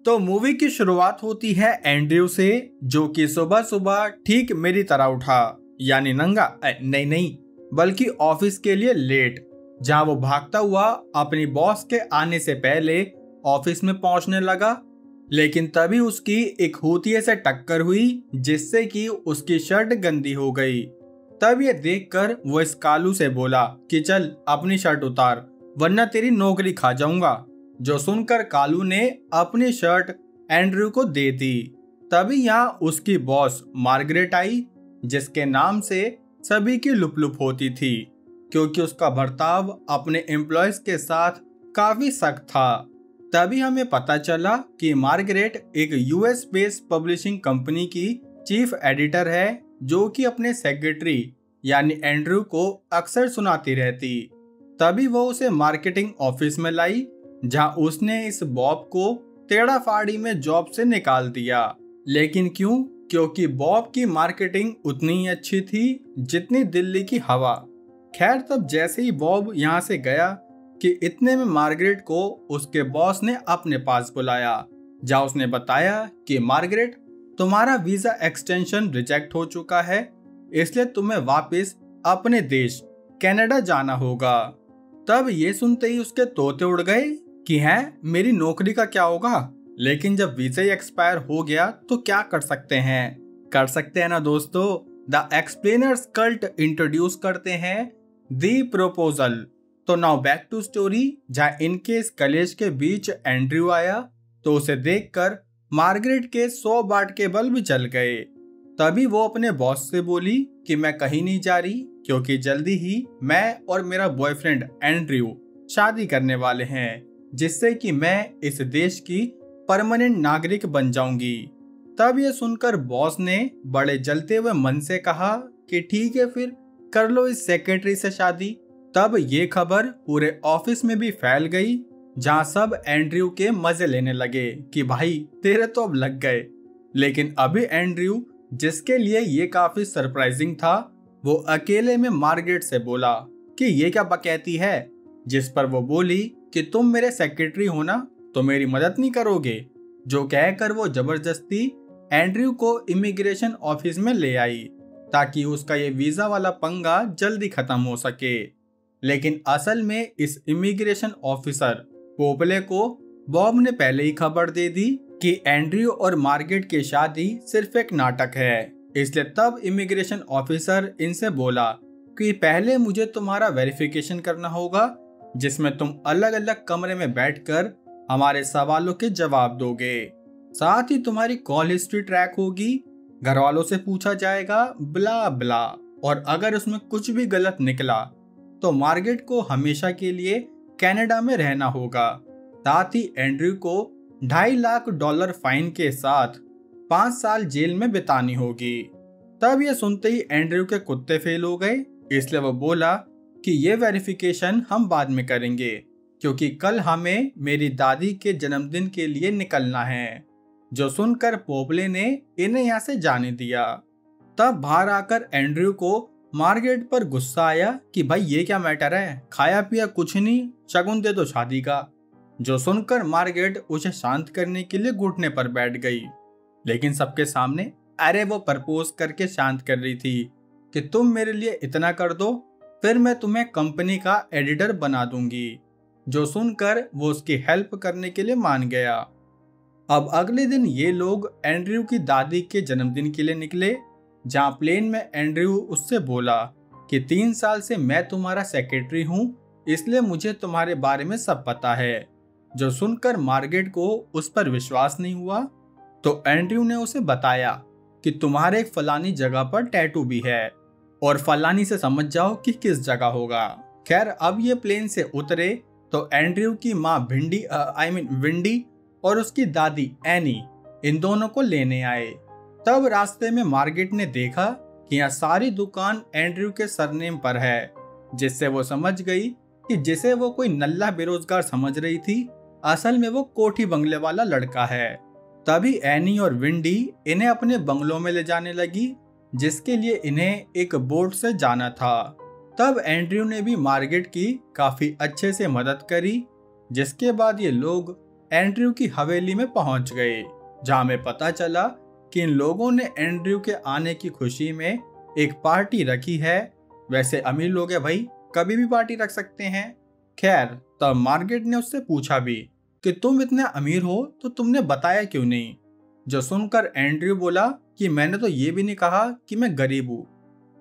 तो मूवी की शुरुआत होती है एंड्रयू से, जो कि सुबह सुबह ठीक मेरी तरह उठा, यानी नंगा नहीं नहीं बल्कि ऑफिस के लिए लेट, जहां वो भागता हुआ अपनी बॉस के आने से पहले ऑफिस में पहुंचने लगा। लेकिन तभी उसकी एक हूतिये से टक्कर हुई, जिससे कि उसकी शर्ट गंदी हो गई। तब ये देखकर वो इस कालू से बोला कि चल अपनी शर्ट उतार, वरना तेरी नौकरी खा जाऊंगा। जो सुनकर कालू ने अपनी शर्ट एंड्रयू को दे दी। तभी यहाँ उसकी बॉस मार्गरेट आई, जिसके नाम से सभी की लुप होती थी, क्योंकि उसका बर्ताव अपने एम्प्लॉयज के साथ काफी सख्त था। तभी हमें पता चला कि मार्गरेट एक यूएस बेस्ड पब्लिशिंग कंपनी की चीफ एडिटर है, जो कि अपने सेक्रेटरी यानी एंड्रयू को अक्सर सुनाती रहती। तभी वो उसे मार्केटिंग ऑफिस में लाई, जहां उसने इस बॉब को टेढ़ा फाड़ी में जॉब से निकाल दिया। लेकिन क्यों? क्योंकि बॉब की मार्केटिंग उतनी ही अच्छी थी जितनी दिल्ली की हवा। खैर, तब जैसे ही बॉब यहाँ से गया कि इतने में मार्गरेट को उसके बॉस ने अपने पास बुलाया, जहां उसने बताया कि मार्गरेट, तुम्हारा वीजा एक्सटेंशन रिजेक्ट हो चुका है, इसलिए तुम्हें वापस अपने देश कनाडा जाना होगा। तब ये सुनते ही उसके तोते उड़ गए कि हैं, मेरी नौकरी का क्या होगा? लेकिन जब वीजा ही एक्सपायर हो गया तो क्या कर सकते हैं ना दोस्तों। द एक्सप्लेनर्स कल्ट इंट्रोड्यूस करते हैं दी प्रपोजल। तो नाउ बैक टू स्टोरी, जहाँ इनके इस कलेश के बीच एंड्रयू आया, तो उसे देखकर मार्गरेट के 100 वाट के बल्ब भी जल गए। तभी वो अपने बॉस से बोली कि मैं कहीं नहीं जा रही, क्योंकि जल्दी ही मैं और मेरा बॉयफ्रेंड एंड्रयू शादी करने वाले हैं, जिससे कि मैं इस देश की परमानेंट नागरिक बन जाऊंगी। तब ये सुनकर बॉस ने बड़े जलते हुए मन से कहा कि ठीक है, फिर कर लो इस सेक्रेटरी से शादी। तब ये खबर पूरे ऑफिस में भी फैल गई, जहां सब एंड्रयू के मजे लेने लगे कि भाई तेरे तो अब लग गए। लेकिन अभी एंड्रयू, जिसके लिए ये काफी सरप्राइजिंग था, वो अकेले में मार्गरेट से बोला कि ये क्या बकैती है, जिस पर वो बोली कि तुम मेरे सेक्रेटरी हो ना, तो मेरी मदद नहीं करोगे। जो कहकर वो जबरदस्ती एंड्रयू को इमिग्रेशन ऑफिस में ले आई, ताकि उसका ये वीजा वाला पंगा जल्दी खत्म हो सके। लेकिन असल में इस इमिग्रेशन ऑफिसर पोपले को बॉब ने पहले ही खबर दे दी कि एंड्रयू और मार्गरेट की शादी सिर्फ एक नाटक है। इसलिए तब इमिग्रेशन ऑफिसर इनसे बोला कि पहले मुझे तुम्हारा वेरिफिकेशन करना होगा, जिसमें तुम अलग अलग कमरे में बैठकर हमारे सवालों के जवाब दोगे। साथ ही तुम्हारी कॉल हिस्ट्री ट्रैक होगी, घर वालों से पूछा जाएगा, ब्ला ब्ला। और अगर उसमें कुछ भी गलत निकला तो मार्गरेट को हमेशा के लिए कनाडा में रहना होगा। साथ ही एंड्रयू को $2.5 लाख फाइन के साथ 5 साल जेल में बितानी होगी। तब ये सुनते ही एंड्रयू के कुत्ते फेल हो गए, इसलिए वो बोला कि ये वेरिफिकेशन हम बाद में करेंगे, क्योंकि कल हमें मेरी दादी के जन्मदिन के लिए निकलना है। जो सुनकर पोपले ने इन्हें यहाँ से जाने दिया। तब बाहर आकर एंड्रयू को मार्गरेट पर गुस्सा आया कि भाई ये क्या मैटर है, खाया पिया कुछ नहीं, शगुन दे दो शादी का। जो सुनकर मार्गरेट उसे शांत करने के लिए घुटने पर बैठ गई, लेकिन सबके सामने अरे वो प्रपोज करके शांत कर रही थी कि तुम मेरे लिए इतना कर दो, फिर मैं तुम्हें कंपनी का एडिटर बना दूंगी। जो सुनकर वो उसकी हेल्प करने के लिए मान गया। अब अगले दिन ये लोग एंड्रयू की दादी के जन्मदिन के लिए निकले, जहां प्लेन में एंड्रयू उससे बोला कि 3 साल से मैं तुम्हारा सेक्रेटरी हूं, इसलिए मुझे तुम्हारे बारे में सब पता है। जो सुनकर मार्गरेट को उस पर विश्वास नहीं हुआ, तो एंड्रयू ने उसे बताया कि तुम्हारे एक फलानी जगह पर टैटू भी है, और फलानी से समझ जाओ कि किस जगह होगा। खैर, अब ये प्लेन से उतरे तो एंड्रयू की माँ विंडी और उसकी दादी एनी इन दोनों को लेने आए। तब रास्ते में मार्गरेट ने देखा कि यहाँ सारी दुकान एंड्रयू के सरनेम पर है, जिससे वो समझ गई कि जिसे वो कोई नल्ला बेरोजगार समझ रही थी, असल में वो कोठी बंगले वाला लड़का है। तभी एनी और विंडी इन्हें अपने बंगलों में ले जाने लगी, जिसके लिए इन्हें एक बोट से जाना था। तब एंड्रयू ने भी मार्गरेट की काफी अच्छे से मदद करी, जिसके बाद ये लोग एंड्रयू की हवेली में पहुंच गए, जहां में पता चला कि इन लोगों ने एंड्रयू के आने की खुशी में एक पार्टी रखी है। वैसे अमीर लोग हैं भाई, कभी भी पार्टी रख सकते हैं। खैर, तब मार्गरेट ने उससे पूछा भी कि तुम इतने अमीर हो तो तुमने बताया क्यों नहीं। जो सुनकर एंड्रयू बोला कि मैंने तो ये भी नहीं कहा कि मैं गरीब हूँ।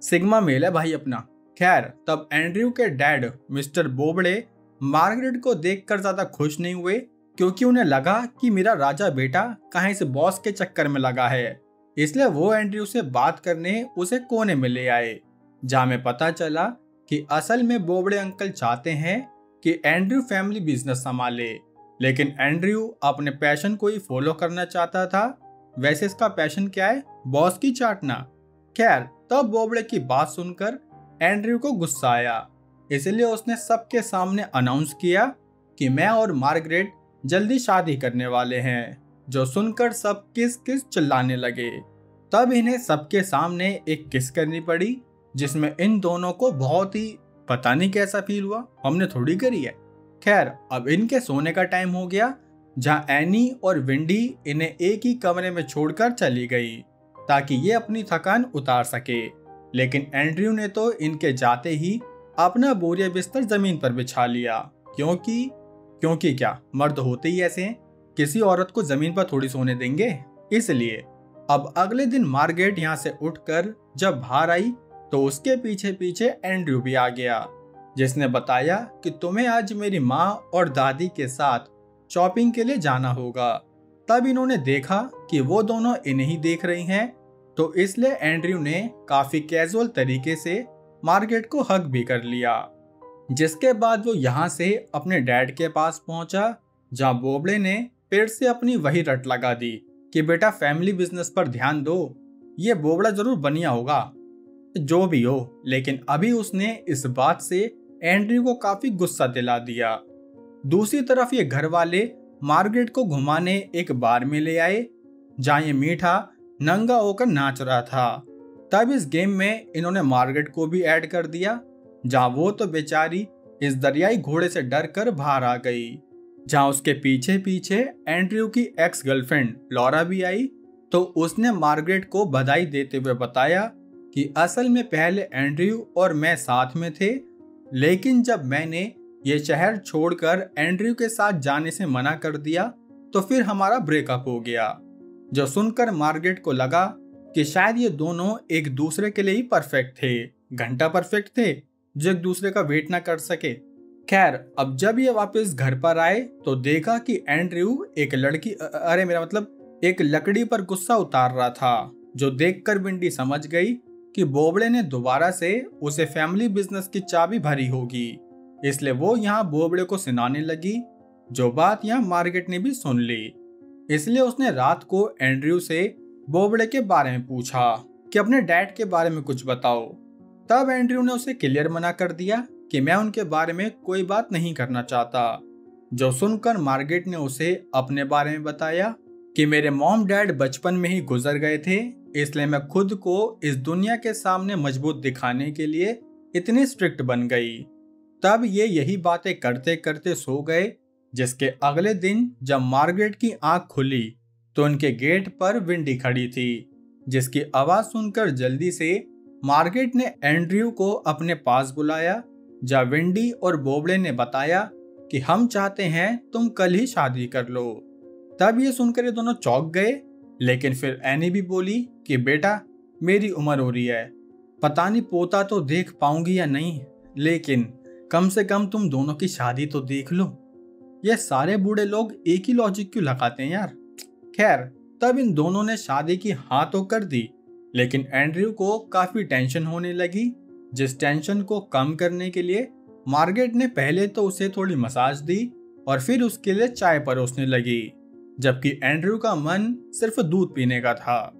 सिग्मा मेल है भाई अपना। खैर, तब एंड्रयू के डैड मिस्टर बोबड़े मार्गरेट को देखकर ज्यादा खुश नहीं हुए, क्योंकि उन्हें लगा कि मेरा राजा बेटा कहीं से बॉस के चक्कर में लगा है। इसलिए वो एंड्रयू से बात करने उसे कोने में ले आए, जहां में पता चला कि असल में बोबड़े अंकल चाहते हैं कि एंड्रयू फैमिली बिजनेस संभाले, लेकिन एंड्रयू अपने पैशन को ही फॉलो करना चाहता था। वैसे इसका पैशन क्या है? बॉस की चाटना। खैर, तब बोबड़े की बात सुनकर एंड्रयू को गुस्सा आया, इसलिए उसने सबके सामने अनाउंस किया कि मैं और मार्गरेट जल्दी शादी करने वाले हैं। जो सुनकर सब किस किस चिल्लाने लगे। तब इन्हें सबके सामने एक किस करनी पड़ी, जिसमें इन दोनों को बहुत ही पता नहीं कैसा फील हुआ, हमने थोड़ी करी है। खैर, अब इनके सोने का टाइम हो गया, जहां एनी और विंडी इन्हें एक ही कमरे में छोड़कर चली गई ताकि ये अपनी थकान उतार सके। लेकिन एंड्रयू ने तो इनके जाते ही अपना बोरिया बिस्तर जमीन पर बिछा लिया, क्योंकि क्या, मर्द होते ही ऐसे हैं, किसी औरत को जमीन पर थोड़ी सोने देंगे। इसलिए अब अगले दिन मार्गरेट यहाँ से उठकर जब बाहर आई तो उसके पीछे पीछे एंड्रयू भी आ गया, जिसने बताया कि तुम्हें आज मेरी माँ और दादी के साथ शॉपिंग के लिए जाना होगा। तब इन्होंने देखा कि वो दोनों इन्हें ही देख रही हैं, तो इसलिए एंड्रयू ने काफी कैजुअल तरीके से मार्गरेट को हग भी कर लिया। जिसके बाद वो यहाँ से अपने डैड के पास पहुंचा, जहाँ बोबड़े ने फिर से अपनी वही रट लगा दी कि बेटा फैमिली बिजनेस पर ध्यान दो, ये बोबड़ा जरूर बनिया होगा। जो भी हो, लेकिन अभी उसने इस बात से एंड्रयू को काफी गुस्सा दिला दिया। दूसरी तरफ ये घर वाले मार्गरेट को घुमाने एक बार में ले आए, जहाँ ये मीठा नंगा होकर नाच रहा था। तब इस गेम में इन्होंने मार्गरेट को भी ऐड कर दिया, जहाँ वो तो बेचारी इस दरियाई घोड़े से डर कर बाहर आ गई। जहाँ उसके पीछे पीछे एंड्रयू की एक्स गर्लफ्रेंड लॉरा भी आई, तो उसने मार्गरेट को बधाई देते हुए बताया कि असल में पहले एंड्रयू और मैं साथ में थे, लेकिन जब मैंने ये शहर छोड़कर एंड्रयू के साथ जाने से मना कर दिया तो फिर हमारा ब्रेकअप हो गया। जो सुनकर मार्गरेट को लगा कि शायद ये दोनों एक दूसरे के लिए ही परफेक्ट थे, घंटा परफेक्ट थे, जो एक दूसरे का वेट ना कर सके। खैर, अब जब ये वापस घर पर आए तो देखा कि एंड्रयू एक लकड़ी पर गुस्सा उतार रहा था, जो देखकर विंडी समझ गई कि बोबड़े ने दोबारा से उसे फैमिली बिजनेस की चाबी भरी होगी। इसलिए वो यहाँ बोबड़े को सुनाने लगी, जो बात यहाँ मार्गरेट ने भी सुन ली। इसलिए उसने रात को एंड्रयू से बोबड़े के बारे में पूछा कि अपने डैड के बारे में कुछ बताओ। तब एंड्रयू ने उसे क्लियर मना कर दिया कि मैं उनके बारे में कोई बात नहीं करना चाहता। जो सुनकर मार्गरेट ने उसे अपने बारे में बताया कि मेरे मॉम डैड बचपन में ही गुजर गए थे, इसलिए मैं खुद को इस दुनिया के सामने मजबूत दिखाने के लिए इतनी स्ट्रिक्ट बन गई। तब ये यही बातें करते करते सो गए। जिसके अगले दिन जब मार्गरेट की आंख खुली तो उनके गेट पर विंडी खड़ी थी, जिसकी आवाज सुनकर जल्दी से मार्गरेट ने एंड्रयू को अपने पास बुलाया, जहाँ विंडी और बोबड़े ने बताया कि हम चाहते हैं तुम कल ही शादी कर लो। तब ये सुनकर ये दोनों चौंक गए, लेकिन फिर एनी भी बोली कि बेटा मेरी उम्र हो रही है, पता नहीं पोता तो देख पाऊंगी या नहीं, लेकिन कम से कम तुम दोनों की शादी तो देख लो। ये सारे बूढ़े लोग एक ही लॉजिक क्यों लगाते हैं यार। खैर, तब इन दोनों ने शादी की हाँ तो कर दी, लेकिन एंड्रयू को काफी टेंशन होने लगी। जिस टेंशन को कम करने के लिए मार्गरेट ने पहले तो उसे थोड़ी मसाज दी और फिर उसके लिए चाय परोसने लगी, जबकि एंड्रयू का मन सिर्फ दूध पीने का था।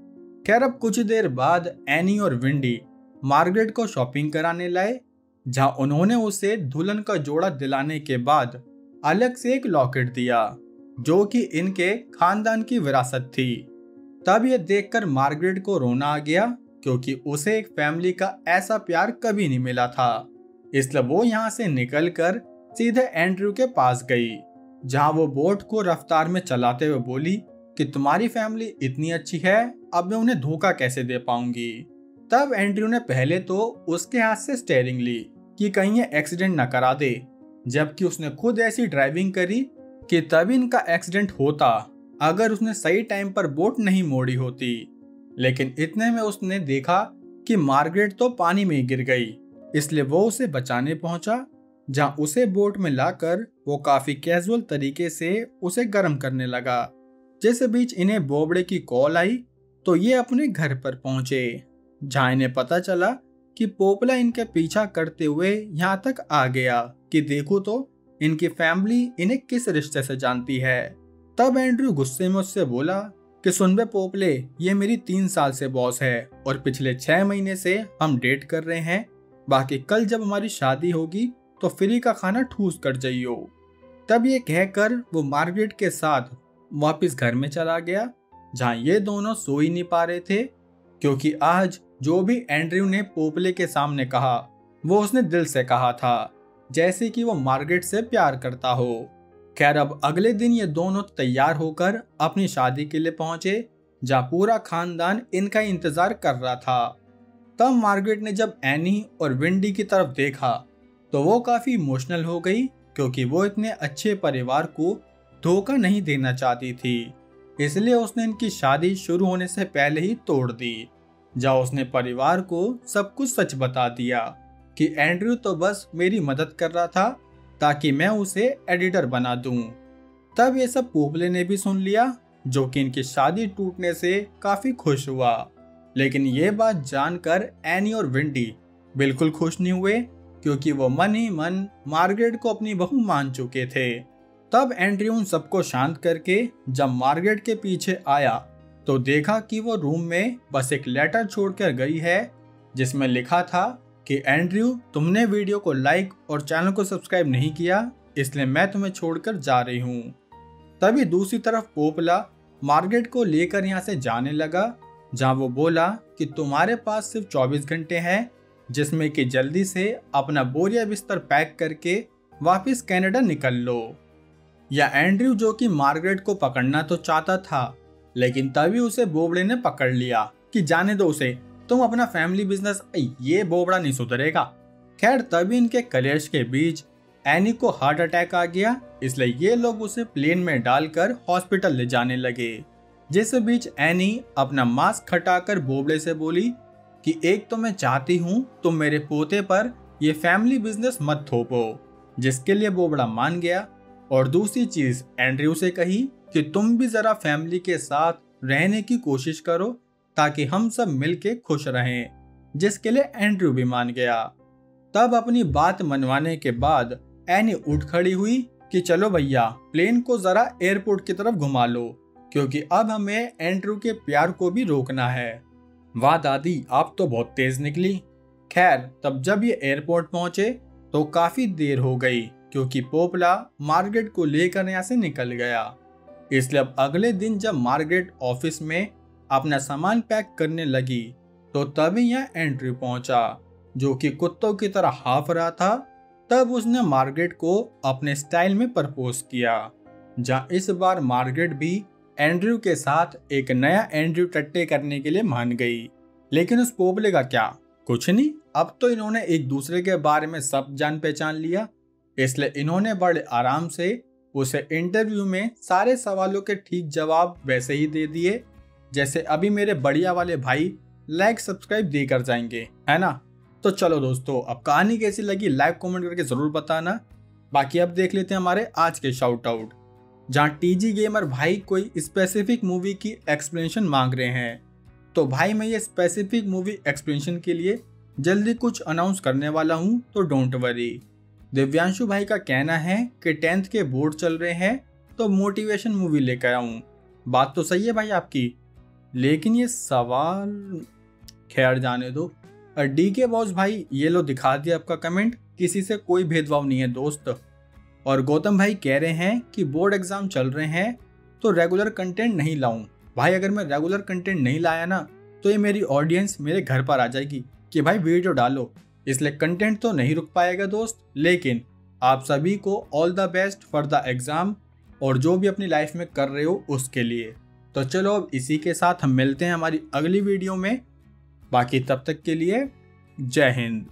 खैर, अब कुछ देर बाद एनी और विंडी मार्गरेट को शॉपिंग कराने लाए, जहां उन्होंने उसे दुल्हन का जोड़ा दिलाने के बाद अलग से एक लॉकेट दिया, जो कि इनके खानदान की विरासत थी। तब ये देखकर मार्गरेट को रोना आ गया, क्योंकि उसे एक फैमिली का ऐसा प्यार कभी नहीं मिला था। इसलिए वो यहाँ से निकलकर सीधे एंड्रयू के पास गई, जहां वो बोट को रफ्तार में चलाते हुए बोली कि तुम्हारी फैमिली इतनी अच्छी है, अब मैं उन्हें धोखा कैसे दे पाऊंगी। तब एंड्रयू ने पहले तो उसके हाथ से स्टीयरिंग ली कि कहीं ये एक्सीडेंट न करा दे, जबकि उसने खुद ऐसी ड्राइविंग करी कि तभी इनका एक्सीडेंट होता अगर उसने सही टाइम पर बोट नहीं मोड़ी होती। लेकिन इतने में उसने देखा कि मार्गरेट तो पानी में ही गिर गई, इसलिए वो उसे बचाने पहुंचा, जहां उसे बोट में लाकर वो काफी कैजुअल तरीके से उसे गर्म करने लगा। जिस बीच इन्हें बोबड़े की कॉल आई तो ये अपने घर पर पहुंचे, जहां इन्हें पता चला कि पोपला इनके पीछा करते हुए यहाँ तक आ गया कि देखो तो इनकी फैमिली इन्हें किस रिश्ते से जानती है। तब एंड्रयू गुस्से में उससे बोला कि सुन बे पोपले, ये मेरी 3 साल से बॉस है और पिछले 6 महीने से हम डेट कर रहे हैं। बाकी कल जब हमारी शादी होगी तो फ्री का खाना ठूस कर जाइयो। तब ये कहकर वो मार्गरेट के साथ वापस घर में चला गया, जहां ये दोनों सो ही नहीं पा रहे थे, क्योंकि आज जो भी एंड्रयू ने पोपले के सामने कहा वो उसने दिल से कहा था, जैसे कि वो मार्गरेट से प्यार करता हो। खैर, अब अगले दिन ये दोनों तैयार होकर अपनी शादी के लिए पहुंचे, जहां पूरा खानदान इनका इंतजार कर रहा था। तब मार्गरेट ने जब एनी और विंडी की तरफ देखा तो वो काफी इमोशनल हो गई, क्योंकि वो इतने अच्छे परिवार को धोखा नहीं देना चाहती थी। इसलिए उसने इनकी शादी शुरू होने से पहले ही तोड़ दी, जहां उसने परिवार को सब कुछ सच बता दिया कि एंड्रयू तो बस मेरी मदद कर रहा था ताकि मैं उसे एडिटर बना दूं। तब ये सब पोपले ने भी सुन लिया, जो कि इनकी शादी टूटने से काफी खुश हुआ। लेकिन ये बात जानकर एनी और विंडी बिल्कुल खुश नहीं हुए, क्योंकि वो मन ही मन मार्गरेट को अपनी बहू मान चुके थे। तब एंड्रयू उन सबको शांत करके जब मार्गरेट के पीछे आया तो देखा कि वो रूम में बस एक लेटर छोड़कर गई है, जिसमें लिखा था कि एंड्रयू, तुमने वीडियो को लाइक और चैनल को सब्सक्राइब नहीं किया, इसलिए मैं तुम्हें छोड़कर जा रही हूँ। तभी दूसरी तरफ पोपला मार्गरेट को लेकर यहाँ से जाने लगा, जहाँ वो बोला कि तुम्हारे पास सिर्फ 24 घंटे हैं, जिसमें कि जल्दी से अपना बोरिया बिस्तर पैक करके वापस कनाडा निकल लो। या एंड्रयू, जो कि मार्गरेट को पकड़ना तो चाहता था, लेकिन तभी उसे बोबड़े ने पकड़ लिया कि जाने दो उसे, तुम अपना फैमिली बिजनेस, ये बोबड़ा नहीं सुधरेगा। खैर, तभी इनके कलेश के बीच एनी को हार्ट अटैक आ गया, इसलिए ये लोग उसे प्लेन में डालकर हॉस्पिटल ले जाने लगे। जिस बीच एनी अपना मास्क हटाकर बोबड़े से बोली कि एक तो मैं चाहती हूँ तुम मेरे पोते पर ये फैमिली बिजनेस मत थोपो, जिसके लिए बोबड़ा मान गया। और दूसरी चीज एंड्रयू से कही कि तुम भी जरा फैमिली के साथ रहने की कोशिश करो ताकि हम सब मिलके खुश रहें, जिसके लिए एंड्रयू भी मान गया। तब अपनी बात मनवाने के बाद एनी उठ खड़ी हुई कि चलो भैया, प्लेन को जरा एयरपोर्ट की तरफ घुमा लो, क्योंकि अब हमें एंड्रयू के प्यार को भी रोकना है। वाह दादी, आप तो बहुत तेज निकली। खैर, तब जब ये एयरपोर्ट पहुंचे तो काफी देर हो गई, क्योंकि पोपला मार्गरेट को लेकर यहाँ से निकल गया। इसलिए अब अगले दिन जब मार्गरेट ऑफिस में अपना सामान पैक करने लगी तो तभी यहाँ एंड्रयू पहुंचा, जो कि कुत्तों की तरह हाफ रहा था। तब उसने मार्गरेट को अपने स्टाइल में प्रपोज किया, जहाँ इस बार मार्गरेट भी एंड्रयू के साथ एक नया एंड्रयू टट्टे करने के लिए मान गई। लेकिन उस पोपले का क्या, कुछ नहीं, अब तो इन्होंने एक दूसरे के बारे में सब जान पहचान लिया, इसलिए इन्होंने बड़े आराम से उसे इंटरव्यू में सारे सवालों के ठीक जवाब वैसे ही दे दिए जैसे अभी मेरे बढ़िया वाले भाई लाइक सब्सक्राइब देकर जाएंगे, है ना। तो चलो दोस्तों, अब कहानी कैसी लगी लाइक कमेंट करके जरूर बताना। बाकी अब देख लेते हैं हमारे आज के शाउट आउट, जहाँ टीजी गेमर भाई कोई स्पेसिफिक मूवी की एक्सप्लेनेशन मांग रहे हैं। तो भाई, मैं ये स्पेसिफिक मूवी एक्सप्लेनेशन के लिए जल्दी कुछ अनाउंस करने वाला हूँ, तो डोंट वरी। दिव्यांशु भाई का कहना है कि 10th के बोर्ड चल रहे हैं तो मोटिवेशन मूवी लेकर आऊं। बात तो सही है भाई आपकी, लेकिन ये सवाल खैर जाने दो। डी के बॉस भाई, ये लो दिखा दिया आपका कमेंट, किसी से कोई भेदभाव नहीं है दोस्त। और गौतम भाई कह रहे हैं कि बोर्ड एग्जाम चल रहे हैं तो रेगुलर कंटेंट नहीं लाऊं। भाई, अगर मैं रेगुलर कंटेंट नहीं लाया ना तो ये मेरी ऑडियंस मेरे घर पर आ जाएगी कि भाई वीडियो डालो, इसलिए कंटेंट तो नहीं रुक पाएगा दोस्त। लेकिन आप सभी को all the best for the exam, और जो भी अपनी लाइफ में कर रहे हो उसके लिए। तो चलो अब इसी के साथ हम मिलते हैं हमारी अगली वीडियो में। बाकी तब तक के लिए जय हिंद।